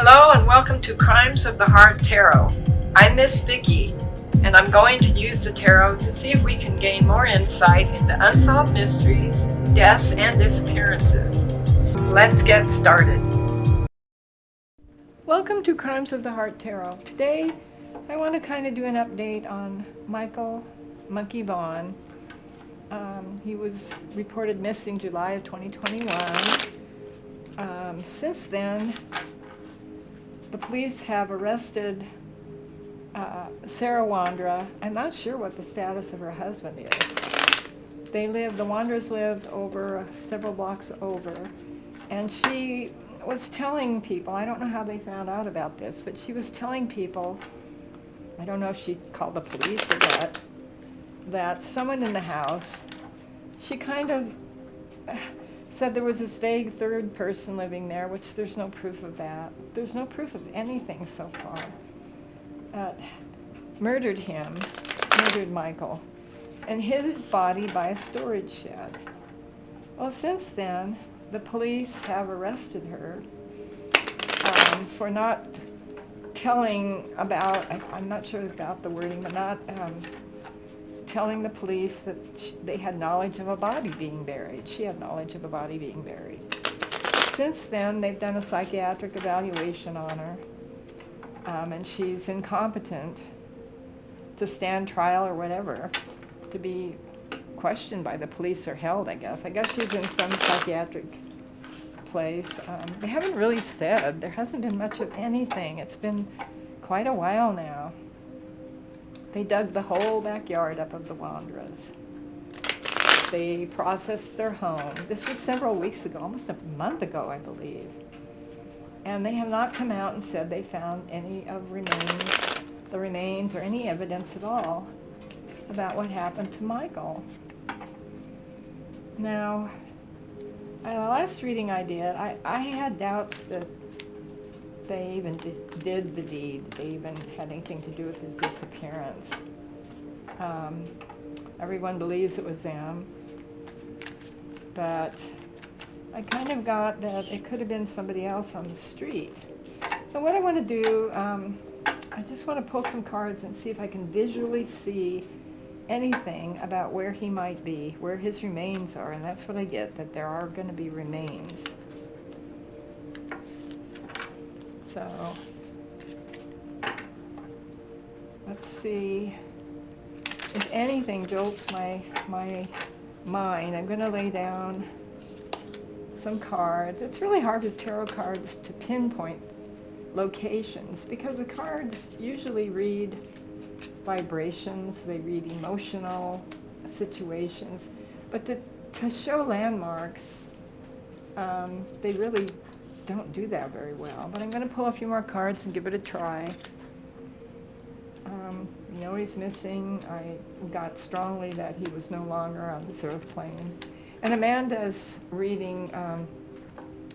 Hello and welcome to Crimes of the Heart Tarot. I'm Miss Vicki, and I'm going to use the tarot to see if we can gain more insight into unsolved mysteries, deaths, and disappearances. Let's get started. Welcome to Crimes of the Heart Tarot. Today, I want to kind of do an update on Michael Monkey Vaughan. He was reported missing July of 2021. Since then, the police have arrested Sarah Wandra. I'm not sure what the status of her husband is. The Wandras lived over several blocks over, and she was telling people, I don't know how they found out about this, but she was telling people, I don't know if she called the police or what, that someone in the house, she kind of said there was this vague third person living there, which there's no proof of that. There's no proof of anything so far. Murdered Michael, and hid his body by a storage shed. Well, since then, the police have arrested her for not telling about, I'm not sure about the wording, but not telling the police that they had knowledge of a body being buried. She had knowledge of a body being buried. Since then, they've done a psychiatric evaluation on her, and she's incompetent to stand trial or whatever, to be questioned by the police or held, I guess. I guess she's in some psychiatric place. They haven't really said. There hasn't been much of anything. It's been quite a while now. They dug the whole backyard up of the Wandras. They processed their home. This was several weeks ago, almost a month ago, I believe. And they have not come out and said they found any of the remains or any evidence at all about what happened to Michael. Now, the last reading I did, I had doubts that they even did the deed, they even had anything to do with his disappearance. Everyone believes it was them, but I kind of got that it could have been somebody else on the street. So what I want to do, I just want to pull some cards and see if I can visually see anything about where he might be, where his remains are, and that's what I get, that there are going to be remains. So, let's see if anything jolts my mind. I'm going to lay down some cards. It's really hard with tarot cards to pinpoint locations because the cards usually read vibrations, they read emotional situations, but to show landmarks, they really don't do that very well. But I'm going to pull a few more cards and give it a try. You know he's missing. I got strongly that he was no longer on this earth plane. And Amanda's reading,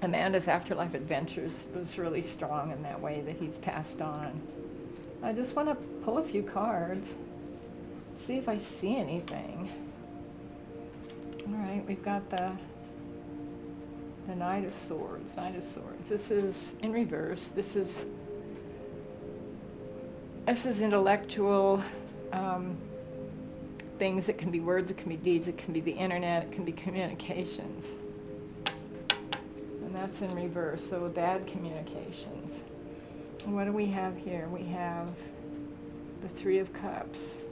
Amanda's Afterlife Adventures was really strong in that way, that he's passed on. I just want to pull a few cards, see if I see anything. All right, we've got the Knight of Swords. This is in reverse. This is intellectual things. It can be words, it can be deeds, it can be the internet, it can be communications. And that's in reverse, so bad communications. And what do we have here? We have the Three of Cups.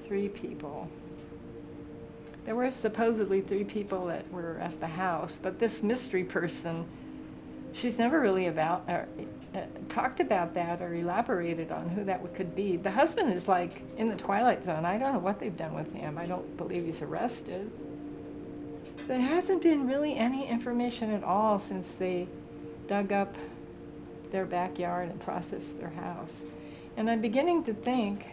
3 people. There were supposedly 3 people that were at the house, but this mystery person, she's never really talked about that or elaborated on who that could be. The husband is like in the Twilight Zone. I don't know what they've done with him. I don't believe he's arrested. There hasn't been really any information at all since they dug up their backyard and processed their house. And I'm beginning to think,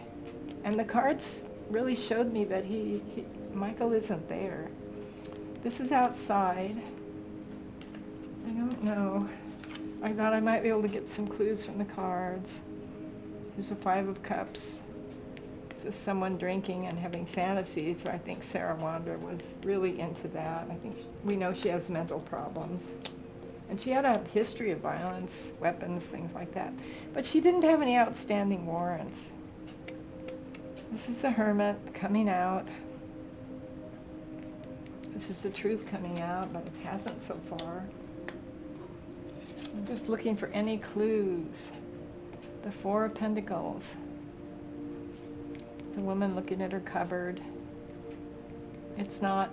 and the cards really showed me that Michael isn't there. This is outside. I don't know. I thought I might be able to get some clues from the cards. There's a 5 of Cups. This is someone drinking and having fantasies, so I think Sarah Wandra was really into that. I think we know she has mental problems. And she had a history of violence, weapons, things like that. But she didn't have any outstanding warrants. This is the Hermit coming out. This is the truth coming out, but it hasn't so far. I'm just looking for any clues. The Four of Pentacles. It's a woman looking at her cupboard. It's not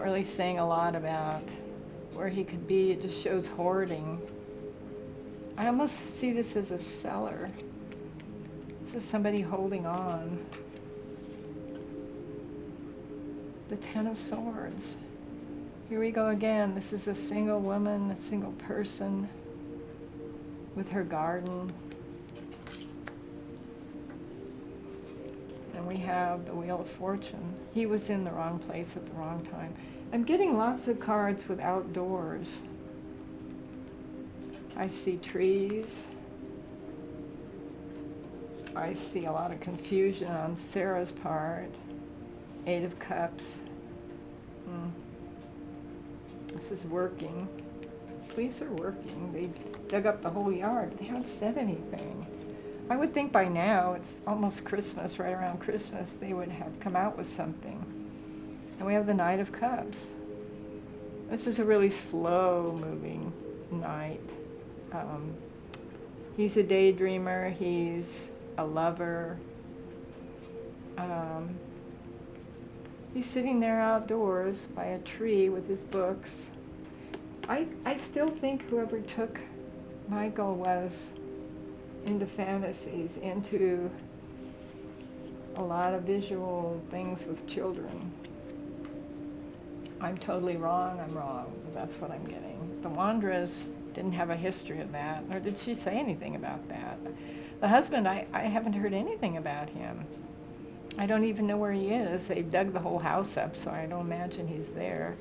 really saying a lot about where he could be. It just shows hoarding. I almost see this as a seller. This is somebody holding on. The Ten of Swords. Here we go again. This is a single woman, a single person with her garden. And we have the Wheel of Fortune. He was in the wrong place at the wrong time. I'm getting lots of cards with outdoors. I see trees. I see a lot of confusion on Sarah's part. Eight of Cups. This is working. Police are working. They dug up the whole yard. They haven't said anything. I would think by now, it's almost Christmas, right around Christmas, they would have come out with something. And we have the Knight of Cups. This is a really slow moving knight. He's a daydreamer. He's a lover. He's sitting there outdoors by a tree with his books. I still think whoever took Michael was into fantasies, into a lot of visual things with children. I'm totally wrong, I'm wrong, but that's what I'm getting. The Wanderess didn't have a history of that, nor did she say anything about that. The husband, I haven't heard anything about him. I don't even know where he is. They've dug the whole house up, so I don't imagine he's there.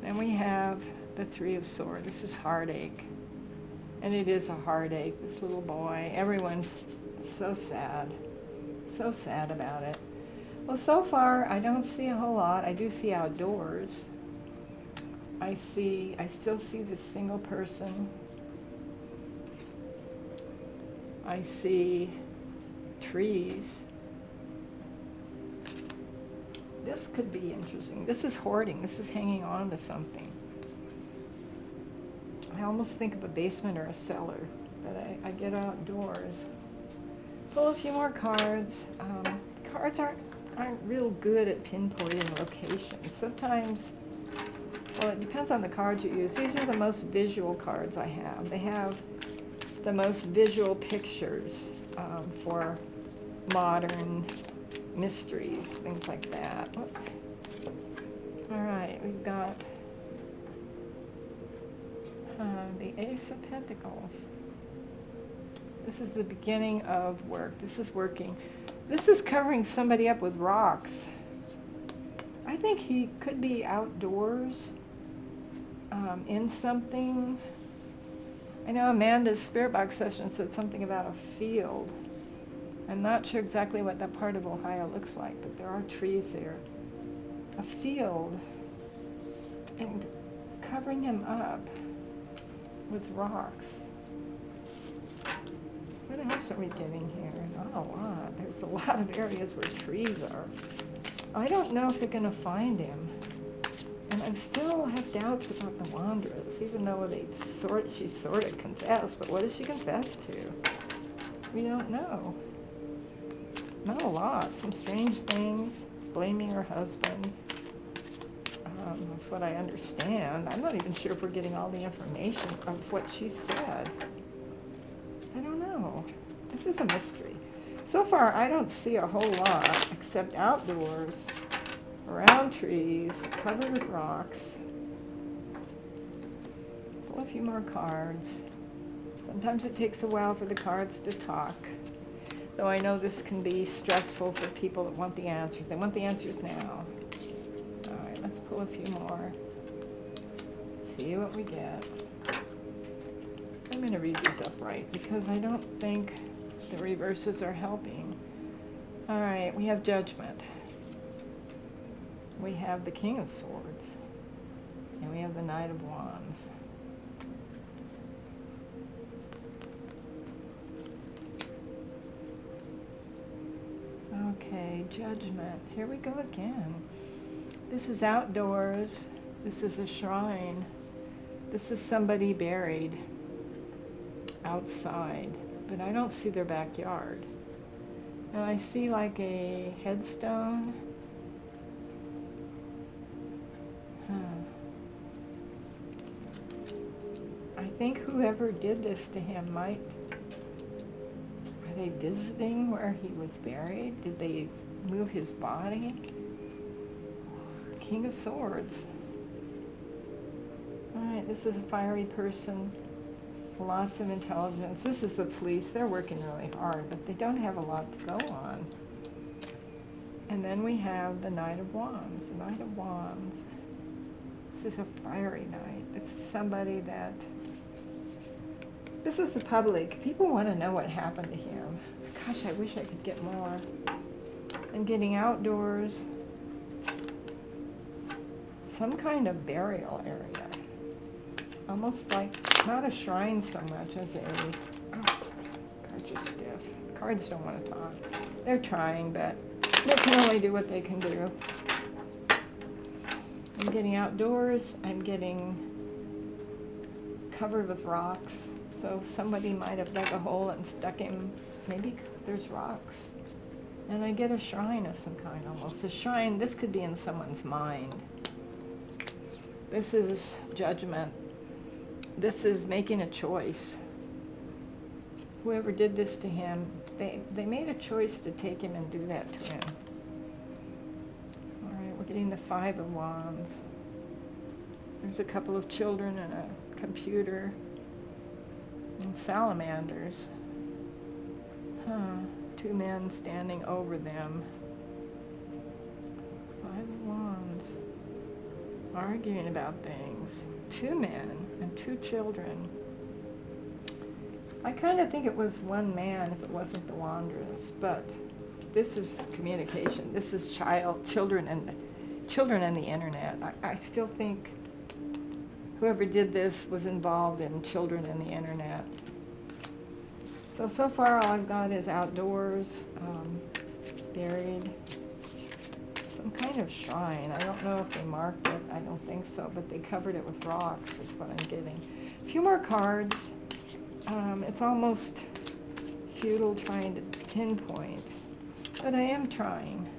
Then we have the Three of Swords. This is heartache. And it is a heartache, this little boy. Everyone's so sad about it. Well, so far, I don't see a whole lot. I do see outdoors. I still see this single person. I see trees. This could be interesting. This is hoarding. This is hanging on to something. I almost think of a basement or a cellar, but I get outdoors. Pull a few more cards. Cards aren't real good at pinpointing locations. Sometimes, well, it depends on the cards you use. These are the most visual cards I have. They have the most visual pictures for modern mysteries, things like that. All right, we've got the Ace of Pentacles. This is the beginning of work. This is working. This is covering somebody up with rocks. I think he could be outdoors in something. I know Amanda's Spirit Box session said something about a field. I'm not sure exactly what that part of Ohio looks like, but there are trees there. A field, and covering him up with rocks. What else are we getting here? Not a lot. There's a lot of areas where trees are. I don't know if they're going to find him. And I still have doubts about the Wanderess, even though she sort of confessed. But what does she confess to? We don't know. Not a lot. Some strange things. Blaming her husband. That's what I understand. I'm not even sure if we're getting all the information of what she said. I don't know. This is a mystery. So far, I don't see a whole lot except outdoors, around trees, covered with rocks. Pull a few more cards. Sometimes it takes a while for the cards to talk. Though I know this can be stressful for people that want the answers. They want the answers now. All right, let's pull a few more. See what we get. I'm going to read these upright because I don't think the reverses are helping. All right, we have Judgment. We have the King of Swords. And we have the Knight of Wands. Okay, Judgment. Here we go again. This is outdoors. This is a shrine. This is somebody buried outside, but I don't see their backyard. Now I see like a headstone. I think whoever did this to him might... Are they visiting where he was buried? Did they move his body? King of Swords. Alright, this is a fiery person. Lots of intelligence. This is the police. They're working really hard, but they don't have a lot to go on. And then we have the Knight of Wands. The Knight of Wands. This is a fiery knight. This is somebody that... This is the public. People want to know what happened to him. Gosh, I wish I could get more. I'm getting outdoors. Some kind of burial area. Almost like, not a shrine so much as a... Oh, cards are stiff. Cards don't want to talk. They're trying, but they can only do what they can do. I'm getting outdoors. I'm getting covered with rocks. So somebody might have dug a hole and stuck him. Maybe there's rocks. And I get a shrine of some kind almost. A shrine, this could be in someone's mind. This is Judgment. This is making a choice. Whoever did this to him, they made a choice to take him and do that to him. Alright, we're getting the Five of Wands. There's a couple of children and a computer. And salamanders. Two men standing over them. Five of Wands. Arguing about things. Two men and two children. I kind of think it was one man if it wasn't the Wanderers, but this is communication. This is children and the internet. I still think whoever did this was involved in children and the internet. So far all I've got is outdoors, buried, some kind of shrine. I don't know if they marked it, I don't think so, but they covered it with rocks is what I'm getting. A few more cards. It's almost futile trying to pinpoint, but I am trying.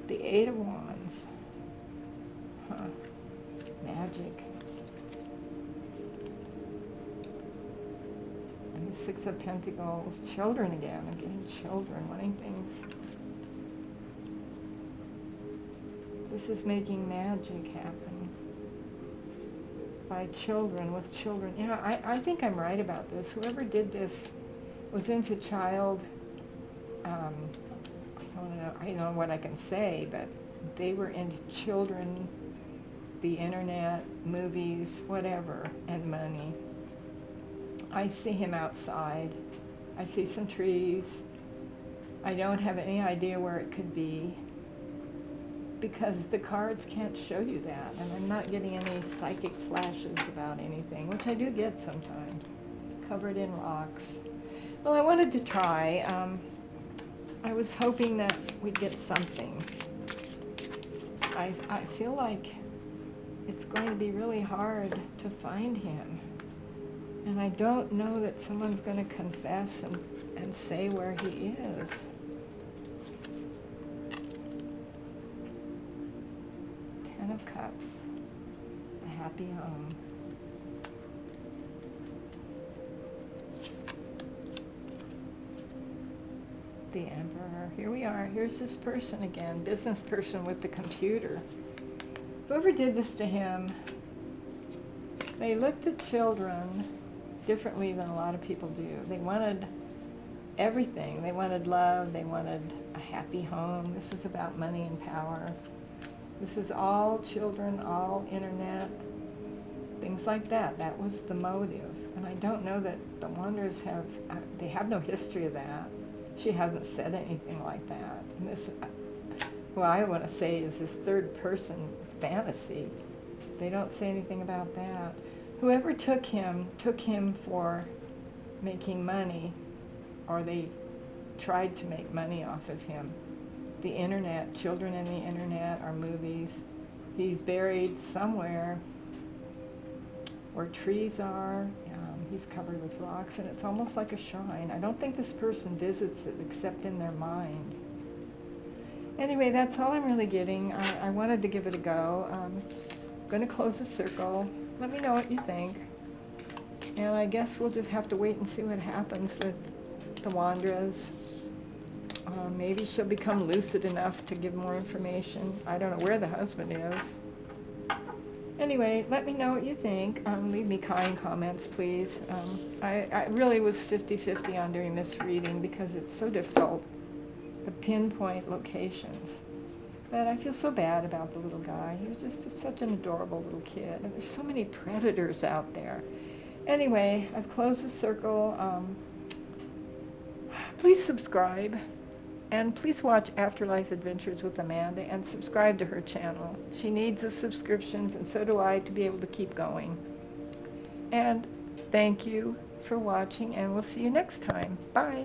The Eight of Wands. Magic. And the Six of Pentacles. Children again. I'm getting children wanting things. This is making magic happen. By children, with children. Yeah, I think I'm right about this. Whoever did this was into child... I don't know what I can say, but they were into children, the internet, movies, whatever, and money. I see him outside. I see some trees. I don't have any idea where it could be because the cards can't show you that, and I'm not getting any psychic flashes about anything, which I do get sometimes. Covered in rocks. Well, I wanted to try. I was hoping that we'd get something. I feel like it's going to be really hard to find him. And I don't know that someone's going to confess and say where he is. Ten of Cups. A happy home. The Emperor. Here we are. Here's this person again. Business person with the computer. Whoever did this to him, they looked at children differently than a lot of people do. They wanted everything. They wanted love. They wanted a happy home. This is about money and power. This is all children, all internet, things like that. That was the motive. And I don't know that the Wanderers have, they have no history of that. She hasn't said anything like that. And this, what I want to say is this third person fantasy. they don't say anything about that. Whoever took him for making money, or they tried to make money off of him. The internet, children in the internet, or movies. He's buried somewhere where trees are. He's covered with rocks, and it's almost like a shrine. I don't think this person visits it except in their mind. Anyway, that's all I'm really getting. I wanted to give it a go. I'm going to close the circle. Let me know what you think. And I guess we'll just have to wait and see what happens with the Wandras. Maybe she'll become lucid enough to give more information. I don't know where the husband is. Anyway, let me know what you think. Leave me kind comments, please. I really was 50-50 on doing this reading because it's so difficult to pinpoint locations. But I feel so bad about the little guy. He was just such an adorable little kid. And there's so many predators out there. Anyway, I've closed the circle. Please subscribe. And please watch Afterlife Adventures with Amanda and subscribe to her channel. She needs the subscriptions, and so do I, to be able to keep going. And thank you for watching, and we'll see you next time. Bye.